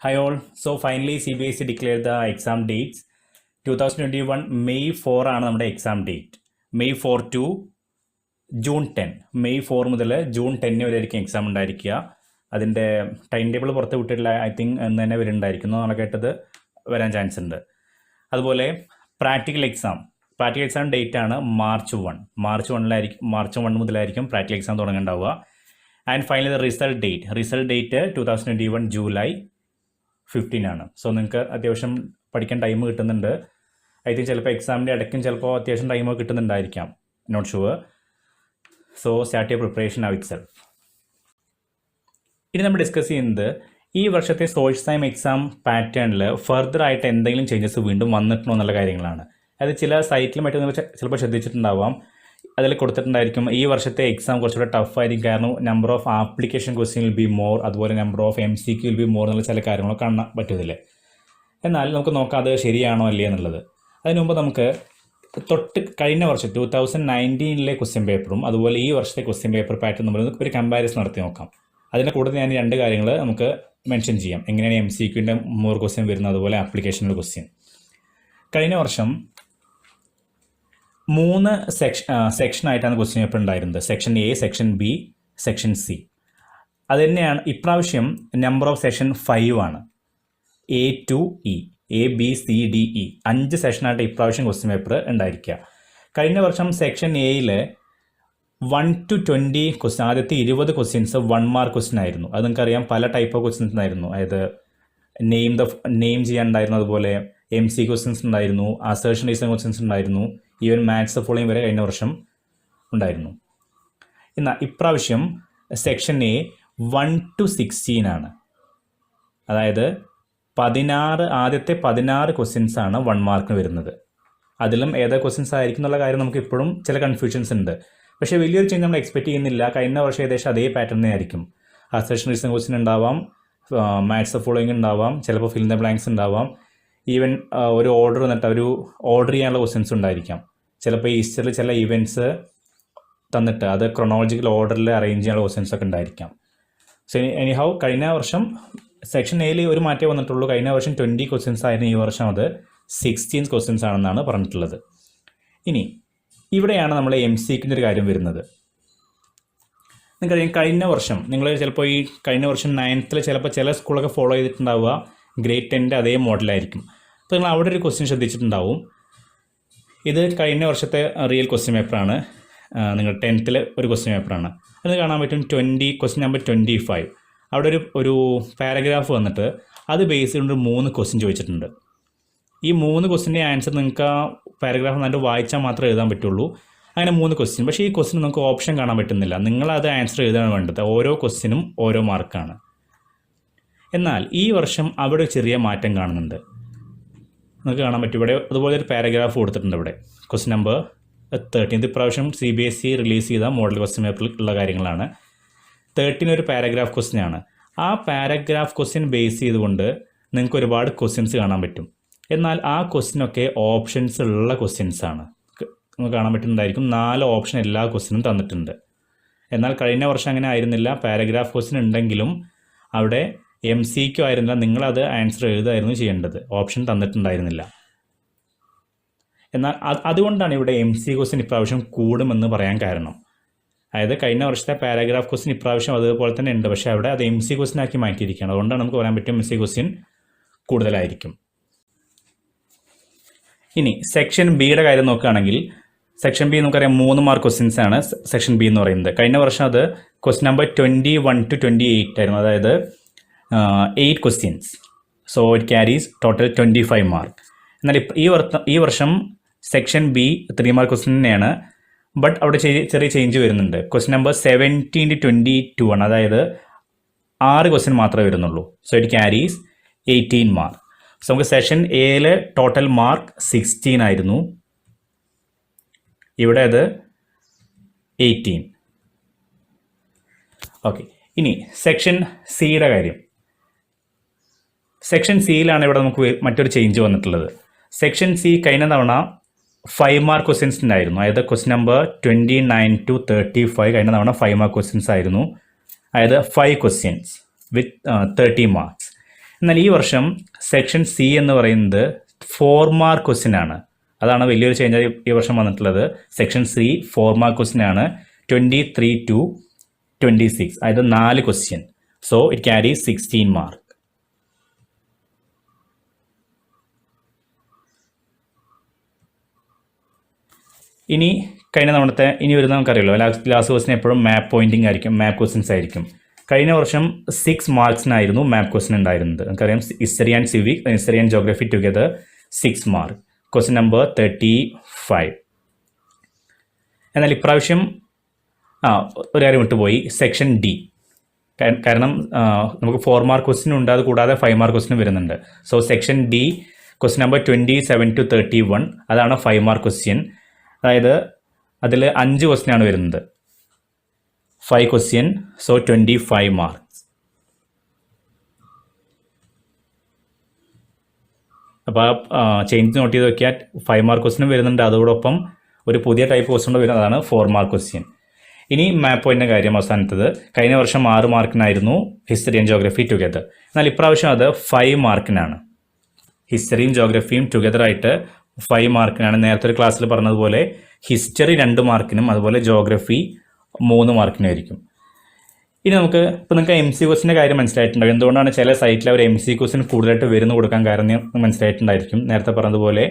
Hi all. So finally CBSE declared the exam dates. 2021 May 4 ആണ് നമ്മുടെ exam date. May 4 to June 10. May 4 മുതൽ June 10 വരെ ആയിരിക്കും exam ഉണ്ടായിരിക്കുക. അതിൻ്റെ ടൈം ടേബിൾ പുറത്ത് വിട്ടിട്ടില്ല. ഐ തിങ്ക് എന്ന് തന്നെ വരുന്നുണ്ടായിരിക്കുന്നു എന്നാണ് കേട്ടത്. വരാൻ ചാൻസ് ഉണ്ട്. അതുപോലെ പ്രാക്ടിക്കൽ എക്സാം ഡേറ്റ് ആണ് മാർച്ച് 1 മുതലായിരിക്കും പ്രാക്ടിക്കൽ എക്സാം തുടങ്ങുന്നുണ്ടാവുക. And finally result date 2021 July 15 ആണ്. സോ നിങ്ങൾക്ക് അത്യാവശ്യം പഠിക്കാൻ ടൈം കിട്ടുന്നുണ്ട്. ഐ തിങ്ക് ചിലപ്പോൾ എക്സാമിൻ്റെ ഇടയ്ക്കും ചിലപ്പോൾ അത്യാവശ്യം ടൈമൊക്കെ കിട്ടുന്നുണ്ടായിരിക്കാം, not sure. So start your preparation now itself. ഇനി നമ്മൾ ഡിസ്കസ് ചെയ്യുന്നത് ഈ വർഷത്തെ സോഷ്യൽ സയൻസ് എക്സാം പാറ്റേണിൽ ഫർദർ ആയിട്ട് എന്തെങ്കിലും ചേഞ്ചസ് വീണ്ടും വന്നിട്ടുണ്ടോ എന്നുള്ള കാര്യങ്ങളാണ്. അത് ചില സൈറ്റിലും മറ്റും നിങ്ങൾ ചിലപ്പോൾ ശ്രദ്ധിച്ചിട്ടുണ്ടാവാം. അതിൽ കൊടുത്തിട്ടുണ്ടായിരിക്കും ഈ വർഷത്തെ എക്സാം കുറച്ചുകൂടെ ടഫ് ആയിരിക്കും, കാരണം number of application question will be more, അതുപോലെ number of MCQ will be more എന്നുള്ള ചില കാര്യങ്ങളൊക്കെ കാണാൻ പറ്റുന്നില്ലേ. എന്നാൽ നമുക്ക് നോക്കാം അത് ശരിയാണോ അല്ലേ എന്നുള്ളത്. അതിനു മുമ്പ് നമുക്ക് കഴിഞ്ഞ വർഷം 2019 ക്വസ്റ്റ്യൻ പേപ്പറും അതുപോലെ ഈ വർഷത്തെ ക്വസ്റ്റ്യൻ പേപ്പർ പാറ്റേൺ നമ്മൾ ഒരു കമ്പാരിസൺ നടത്തി നോക്കാം. അതിൻ്റെ കൂടെ ഞാൻ രണ്ട് കാര്യങ്ങൾ നമുക്ക് മെൻഷൻ ചെയ്യാം, എങ്ങനെയാണ് MCQൻ്റെ മോർ ക്വസ്റ്റ്യൻ വരുന്നത്, അതുപോലെ ആപ്ലിക്കേഷനിലെ ക്വസ്റ്റ്യൻ. കഴിഞ്ഞ വർഷം 3 സെക്ഷനായിട്ടാണ് ക്വസ്റ്റ്യൻ പേപ്പർ ഉണ്ടായിരുന്നത്. Section A, section B, section C. അത് തന്നെയാണ് ഇപ്രാവശ്യം നമ്പർ ഓഫ് സെക്ഷൻ 5 ആണ്. A to E, A B C D E 5 സെഷനായിട്ട് ഇപ്രാവശ്യം ക്വസ്റ്റ്യൻ പേപ്പർ ഉണ്ടായിരിക്കുക. കഴിഞ്ഞ വർഷം സെക്ഷൻ Aയിൽ 1 to 20 ക്വസ്റ്റ്യൻ, ആദ്യത്തെ 20 ക്വസ്റ്റ്യൻസ് 1 മാർക്ക് ക്വസ്റ്റ്യൻ ആയിരുന്നു. അത് നിങ്ങൾക്കറിയാം, പല ടൈപ്പ് ഓഫ് ക്വസ്റ്റ്യൻസ് ഉണ്ടായിരുന്നു. അതായത് നെയിം ചെയ്യാനുണ്ടായിരുന്നു, അതുപോലെ MC ക്വസ്റ്റ്യൻസ് ഉണ്ടായിരുന്നു, അസേർഷൻ റീസൺ ക്വസ്റ്റ്യൻസ് ഉണ്ടായിരുന്നു, ഈവൻ മാത്സ് ഫോളോയിങ് വരെ കഴിഞ്ഞ വർഷം ഉണ്ടായിരുന്നു. എന്നാൽ ഇപ്രാവശ്യം സെക്ഷൻ A 1 to 16 ആണ്. അതായത് ആദ്യത്തെ 16 ക്വസ്റ്റ്യൻസ് ആണ് 1 മാർക്കിന് വരുന്നത്. അതിലും ഏതൊക്കെ ക്വസ്റ്റ്യൻസ് ആയിരിക്കും എന്നുള്ള കാര്യം നമുക്ക് ഇപ്പോഴും ചില കൺഫ്യൂഷൻസ് ഉണ്ട്. പക്ഷേ വലിയൊരു ചേഞ്ച് നമ്മൾ എക്സ്പെക്ട് ചെയ്യുന്നില്ല. കഴിഞ്ഞ വർഷം ഏകദേശം അതേ പാറ്റേൺ ആയിരിക്കും. അസേർഷൻ റീസൺ ക്വസ്റ്റ്യൻ ഉണ്ടാവാം, മാത്സ് ഫോളോയിങ് ഉണ്ടാവാം, ചിലപ്പോൾ ഫിൽ ഇൻ ദ ബ്ലാങ്ക്സ് ഉണ്ടാവാം, ഈവൻ ഒരു ഓർഡർ വന്നിട്ട് ഒരു ഓർഡർ ചെയ്യാനുള്ള ക്വസ്റ്റ്യൻസ് ഉണ്ടായിരിക്കാം. ചിലപ്പോൾ ഈസ്റ്ററിൽ ചില ഇവൻറ്റ്സ് തന്നിട്ട് അത് ക്രൊണോളജിക്കൽ ഓർഡറിൽ അറേഞ്ച് ചെയ്യാനുള്ള ക്വസ്റ്റ്യൻസ് ഒക്കെ ഉണ്ടായിരിക്കാം. സോ എനിഹൗ കഴിഞ്ഞ വർഷം സെക്ഷൻ Aയിൽ ഒരു മാറ്റേ വന്നിട്ടുള്ളൂ. കഴിഞ്ഞ വർഷം 20 ക്വസ്റ്റ്യൻസ് ആയിരുന്നു, ഈ വർഷം അത് 16 ക്വസ്റ്റ്യൻസ് ആണെന്നാണ് പറഞ്ഞിട്ടുള്ളത്. ഇനി ഇവിടെയാണ് നമ്മൾ MCQൻ്റെ ഒരു കാര്യം വരുന്നത്. നിങ്ങൾക്കറിയാം, കഴിഞ്ഞ വർഷം നിങ്ങൾ ചിലപ്പോൾ ഈ കഴിഞ്ഞ വർഷം 9th ചിലപ്പോൾ ചില സ്കൂളൊക്കെ ഫോളോ ചെയ്തിട്ടുണ്ടാവുക ഗ്രേഡ് 10 അതേ മോഡലായിരിക്കും. അപ്പോൾ നിങ്ങൾ അവിടെ ഒരു ക്വസ്റ്റ്യൻ ശ്രദ്ധിച്ചിട്ടുണ്ടാവും. ഇത് കഴിഞ്ഞ വർഷത്തെ റിയൽ ക്വസ്റ്റ്യൻ പേപ്പറാണ്. നിങ്ങൾ 10th ഒരു ക്വസ്റ്റ്യൻ പേപ്പറാണ്. അത് കാണാൻ പറ്റും. Question number 25. അവിടെ ഒരു പാരഗ്രാഫ് വന്നിട്ട് അത് ബേസ് ചെയ്തുകൊണ്ട് 3 ക്വസ്റ്റ്യൻ ചോദിച്ചിട്ടുണ്ട്. ഈ 3 ക്വസ്റ്റ്യൻ്റെ ആൻസർ നിങ്ങൾക്ക് ആ പാരഗ്രാഫ് നന്നായിട്ട് വായിച്ചാൽ മാത്രമേ എഴുതാൻ പറ്റുള്ളൂ. അങ്ങനെ 3 ക്വസ്റ്റ്യൻ. പക്ഷേ ഈ ക്വസ്റ്റ്യൻ നമുക്ക് ഓപ്ഷൻ കാണാൻ പറ്റുന്നില്ല. നിങ്ങളത് ആൻസർ എഴുതാൻ വേണ്ടത്. ഓരോ ക്വസ്റ്റ്യനും ഓരോ മാർക്കാണ്. എന്നാൽ ഈ വർഷം അവിടെ ചെറിയ മാറ്റം കാണുന്നുണ്ട്. നിങ്ങൾക്ക് കാണാൻ പറ്റും ഇവിടെ അതുപോലെ ഒരു പാരഗ്രാഫ് കൊടുത്തിട്ടുണ്ട്. ഇവിടെ ക്വസ്റ്റ്യൻ നമ്പർ 13. ഇപ്രാവശ്യം CBSE റിലീസ് ചെയ്ത മോഡൽ ക്വസ്റ്റ്യൻ പേപ്പറിൽ ഉള്ള കാര്യങ്ങളാണ്. 13 ഒരു പാരഗ്രാഫ് ക്വസ്റ്റ്യൻ ആണ്. ആ പാരഗ്രാഫ് ക്വസ്റ്റ്യൻ ബേസ് ചെയ്തുകൊണ്ട് നിങ്ങൾക്ക് ഒരുപാട് ക്വസ്റ്റ്യൻസ് കാണാൻ പറ്റും. എന്നാൽ ആ ക്വസ്റ്റ്യനൊക്കെ ഓപ്ഷൻസ് ഉള്ള ക്വസ്റ്റ്യൻസ് ആണ്. നിങ്ങൾക്ക് കാണാൻ പറ്റുന്നുണ്ടായിരിക്കും 4 ഓപ്ഷൻ എല്ലാ ക്വസ്റ്റ്യനും തന്നിട്ടുണ്ട്. എന്നാൽ കഴിഞ്ഞ വർഷം അങ്ങനെ ആയിരുന്നില്ല. പാരഗ്രാഫ് ക്വസ്റ്റ്യൻ ഉണ്ടെങ്കിലും അവിടെ MCQ ആയിരുന്നില്ല, നിങ്ങളത് ആൻസർ എഴുതായിരുന്നു ചെയ്യേണ്ടത്. ഓപ്ഷൻ തന്നിട്ടുണ്ടായിരുന്നില്ല. എന്നാൽ അതുകൊണ്ടാണ് ഇവിടെ MC ക്വസ്റ്റ്യൻ ഇപ്രാവശ്യം കൂടുമെന്ന് പറയാൻ കാരണം. അതായത് കഴിഞ്ഞ വർഷത്തെ പാരഗ്രാഫ് ക്വസ്റ്റ്യൻ ഇപ്രാവശ്യം അതുപോലെ തന്നെ ഉണ്ട്, പക്ഷേ അവിടെ അത് MC ക്വസ്റ്റ്യൻ ആക്കി മാറ്റിയിരിക്കുകയാണ്. അതുകൊണ്ടാണ് നമുക്ക് പറയാൻ പറ്റും MC ക്വസ്റ്റ്യൻ കൂടുതലായിരിക്കും. ഇനി സെക്ഷൻ Bയുടെ കാര്യം നോക്കുകയാണെങ്കിൽ സെക്ഷൻ B നമുക്കറിയാം 3 മാർക്ക് ക്വസ്റ്റ്യൻസ് ആണ് സെക്ഷൻ B എന്ന് പറയുന്നത്. കഴിഞ്ഞ വർഷം അത് ക്വസ്റ്റ്യൻ നമ്പർ 21 to 28 ആയിരുന്നു. അതായത് 8 questions. So it carries total 25 mark. എന്നാൽ ഈ വർഷം സെക്ഷൻ B 3 മാർക്ക് ക്വസ്റ്റ്യൻ തന്നെയാണ്. ബട്ട് അവിടെ ചെറിയ ചേഞ്ച് വരുന്നുണ്ട്. ക്വസ്റ്റ്യൻ നമ്പർ 17 to 22 ആണ്. അതായത് 6 ക്വസ്റ്റ്യൻ മാത്രമേ വരുന്നുള്ളൂ. So it carries 18 mark. So നമുക്ക് സെഷൻ Aയിൽ ടോട്ടൽ മാർക്ക് 16 ആയിരുന്നു. ഇവിടെ അത് 18. ഓക്കെ. ഇനി സെക്ഷൻ Cയുടെ കാര്യം. സെക്ഷൻ Cയിലാണ് ഇവിടെ നമുക്ക് മറ്റൊരു ചേഞ്ച് വന്നിട്ടുള്ളത്. സെക്ഷൻ C കഴിഞ്ഞ തവണ 5 മാർക്ക് ക്വസ്റ്റ്യൻസ് ഉണ്ടായിരുന്നു. അതായത് ക്വസ്റ്റ്യൻ നമ്പർ 29 to 35 കഴിഞ്ഞ തവണ 5 മാർക്ക് ക്വസ്റ്റ്യൻസ് ആയിരുന്നു. അതായത് 5 ക്വസ്റ്റ്യൻസ് വിത്ത് 30 മാർക്സ്. എന്നാൽ ഈ വർഷം സെക്ഷൻ സി എന്ന് പറയുന്നത് 4 മാർക്ക് ക്വസ്റ്റ്യൻ ആണ്. അതാണ് വലിയൊരു ചേഞ്ച് ഈ വർഷം വന്നിട്ടുള്ളത്. സെക്ഷൻ സി 4 മാർക്ക് ക്വസ്റ്റ്യൻ ആണ്. 23 to 26, അതായത് 4 question. So it carry 16 mark. ഇനി കഴിഞ്ഞ തവണത്തെ ഇനി വരുന്ന നമുക്കറിയാലോ, ലാസ്റ്റ് ക്വസ്റ്റ്യൻ എപ്പോഴും മാപ്പ് പോയിന്റിംഗ് ആയിരിക്കും, മാപ്പ് ക്വസ്റ്റ്യൻസ് ആയിരിക്കും. കഴിഞ്ഞ വർഷം 6 മാർക്സിനായിരുന്നു മാപ്പ് ക്വസ്റ്റ്യൻ ഉണ്ടായിരുന്നത്. നമുക്കറിയാം history and civic, history and geography together 6 mark. Question number 35. എന്നാൽ ഇപ്രാവശ്യം ഒരു കാര്യം വിട്ടുപോയി, സെക്ഷൻ ഡി. കാരണം നമുക്ക് 4 മാർക്ക് ക്വസ്റ്റ്യൻ ഉണ്ട്, അത് കൂടാതെ 5 മാർക്ക് ക്വസ്റ്റ്യൻ വരുന്നുണ്ട്. So section D question number 27 to 31, അതാണ് 5 മാർക്ക് ക്വസ്റ്റ്യൻ. അതായത് അതിൽ 5 ക്വസ്റ്റ്യൻ ആണ് വരുന്നത്, 5 ക്വസ്റ്റ്യൻ. So 25 marks. അപ്പോൾ ചേഞ്ച് നോട്ട് ചെയ്ത് നോക്കിയാൽ 5 മാർക്ക് ക്വസ്റ്റ്യൻ വരുന്നുണ്ട്, അതോടൊപ്പം ഒരു പുതിയ ടൈപ്പ് ക്വസ്റ്റ്യൻ വരുന്നത്, അതാണ് 4 മാർക്ക് ക്വസ്റ്റ്യൻ. ഇനി മാപ്പ് പോയിന്റിൻ്റെ കാര്യം അവസാനത്തത്. കഴിഞ്ഞ വർഷം 6 മാർക്കിനായിരുന്നു ഹിസ്റ്ററി ആൻഡ് ജോഗ്രഫി ടുഗദർ. എന്നാൽ ഇപ്രാവശ്യം അത് 5 മാർക്കിനാണ്. ഹിസ്റ്ററിയും ജോഗ്രഫിയും ടുഗദറായിട്ട് 5 മാർക്കിനാണ്. നേരത്തെ ഒരു ക്ലാസ്സിൽ പറഞ്ഞതുപോലെ ഹിസ്റ്ററി 2 മാർക്കിനും അതുപോലെ ജോഗ്രഫി 3 മാർക്കിനും ആയിരിക്കും. ഇനി നമുക്ക് ഇപ്പോൾ നിങ്ങൾക്ക് എം സി ക്വസ്റ്റിൻ്റെ കാര്യം മനസ്സിലായിട്ടുണ്ടാവും. എന്തുകൊണ്ടാണ് ചില സൈറ്റിൽ അവർ എം സി ക്വസ്റ്റിന് കൂടുതലായിട്ട് വരുന്നു കൊടുക്കാൻ കാരണം മനസ്സിലായിട്ടുണ്ടായിരിക്കും. നേരത്തെ പറഞ്ഞതുപോലെ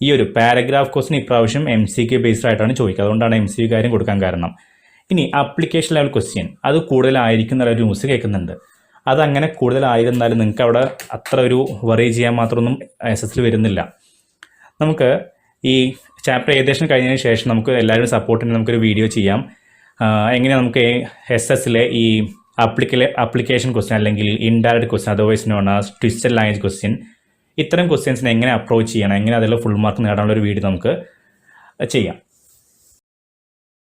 ഈ ഒരു പാരഗ്രാഫ് ക്വസ്റ്റിന് ഇപ്രാവശ്യം എം സി ക്യു ബേസ്ഡ് ആയിട്ടാണ് ചോദിക്കുക. അതുകൊണ്ടാണ് എം സി ക്യു കാര്യം കൊടുക്കാൻ കാരണം. ഇനി ആപ്ലിക്കേഷൻ ലെവൽ ക്വസ്റ്റ്യൻ അത് കൂടുതലായിരിക്കും എന്നുള്ള ഒരു ന്യൂസ് കേൾക്കുന്നുണ്ട്. അതങ്ങനെ കൂടുതലായിരുന്നാലും നിങ്ങൾക്ക് അവിടെ അത്ര ഒരു വറി ചെയ്യാൻ മാത്രമൊന്നും SS ൽ വരുന്നില്ല. നമുക്ക് ഈ ചാപ്റ്റർ ഏകദേശം കഴിഞ്ഞതിന് ശേഷം നമുക്ക് എല്ലാവരും സപ്പോർട്ടിന് നമുക്കൊരു വീഡിയോ ചെയ്യാം. എങ്ങനെ നമുക്ക് SS ലെ ഈ ആപ്ലിക്കേഷൻ ക്വസ്റ്റ്യൻ അല്ലെങ്കിൽ indirect question, otherwise known as twisted language question, ഇത്തരം ക്വസ്റ്റ്യൻസിനെ എങ്ങനെ അപ്രോച്ച് ചെയ്യണം, എങ്ങനെ അതിൽ ഫുൾ മാർക്ക് നേടാനുള്ള ഒരു വീഡിയോ നമുക്ക് ചെയ്യാം.